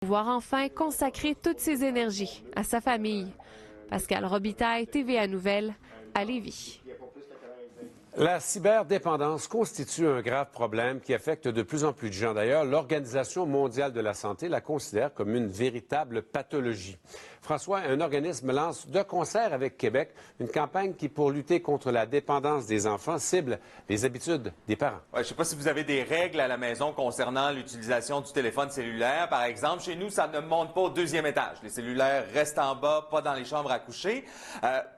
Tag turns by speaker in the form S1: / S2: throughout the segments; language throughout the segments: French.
S1: Pouvoir enfin consacrer toutes ses énergies à sa famille. Pascal Robitaille, TVA Nouvelles, à Lévis.
S2: La cyberdépendance constitue un grave problème qui affecte de plus en plus de gens. D'ailleurs, l'Organisation mondiale de la santé la considère comme une véritable pathologie. François, un organisme lance de concert avec Québec une campagne qui, pour lutter contre la dépendance des enfants, cible les habitudes des parents.
S3: Ouais, je ne sais pas si vous avez des règles à la maison concernant l'utilisation du téléphone cellulaire. Par exemple, chez nous, ça ne monte pas au deuxième étage. Les cellulaires restent en bas, pas dans les chambres à coucher.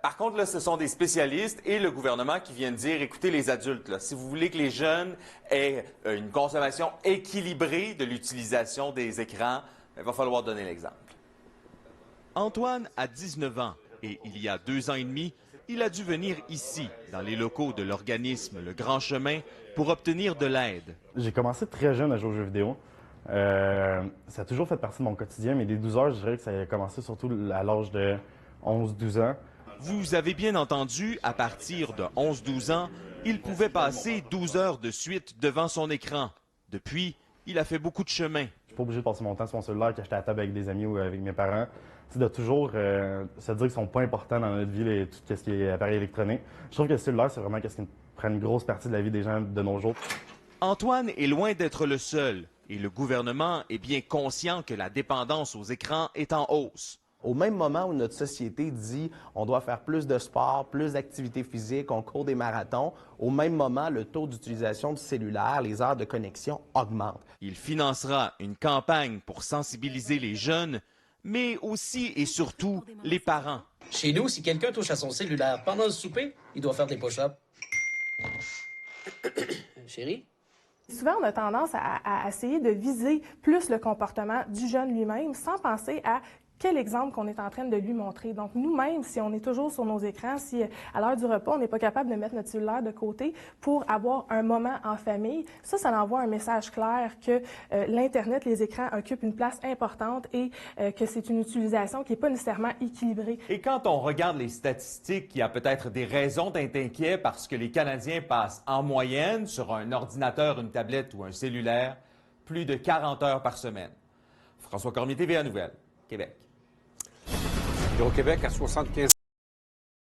S3: Par contre, là, ce sont des spécialistes et le gouvernement qui viennent dire, écoutez les adultes, là, si vous voulez que les jeunes aient une consommation équilibrée de l'utilisation des écrans, il va falloir donner l'exemple.
S4: Antoine a 19 ans et il y a 2 ans et demi, il a dû venir ici, dans les locaux de l'organisme Le Grand Chemin, pour obtenir de l'aide.
S5: J'ai commencé très jeune à jouer aux jeux vidéo. Ça a toujours fait partie de mon quotidien, mais les 12 heures, je dirais que ça a commencé surtout à l'âge de 11-12 ans.
S4: Vous avez bien entendu, à partir de 11-12 ans, il pouvait passer 12 heures de suite devant son écran. Depuis, il a fait beaucoup de chemin.
S5: Je suis pas obligé de passer mon temps sur mon cellulaire quand j'étais à la table avec des amis ou avec mes parents. C'est de toujours se dire qu'ils sont pas importants dans notre vie, tout ce qui est appareil électronique. Je trouve que le cellulaire, c'est vraiment ce qui prend une grosse partie de la vie des gens de nos jours.
S4: Antoine est loin d'être le seul et le gouvernement est bien conscient que la dépendance aux écrans est en hausse.
S6: Au même moment où notre société dit on doit faire plus de sport, plus d'activités physiques, on court des marathons, au même moment, le taux d'utilisation du cellulaire, les heures de connexion augmentent.
S4: Il financera une campagne pour sensibiliser les jeunes, mais aussi et surtout les parents.
S7: Chez nous, si quelqu'un touche à son cellulaire pendant le souper, il doit faire des push-ups. Chérie?
S8: Souvent, on a tendance à essayer de viser plus le comportement du jeune lui-même sans penser à quel exemple qu'on est en train de lui montrer. Donc, nous-mêmes, si on est toujours sur nos écrans, si à l'heure du repas, on n'est pas capable de mettre notre cellulaire de côté pour avoir un moment en famille, ça envoie un message clair que l'Internet, les écrans occupent une place importante et que c'est une utilisation qui n'est pas nécessairement équilibrée.
S3: Et quand on regarde les statistiques, il y a peut-être des raisons d'être inquiet parce que les Canadiens passent en moyenne sur un ordinateur, une tablette ou un cellulaire plus de 40 heures par semaine. François Cormier, TVA Nouvelles, Québec.
S2: Au Québec, à 75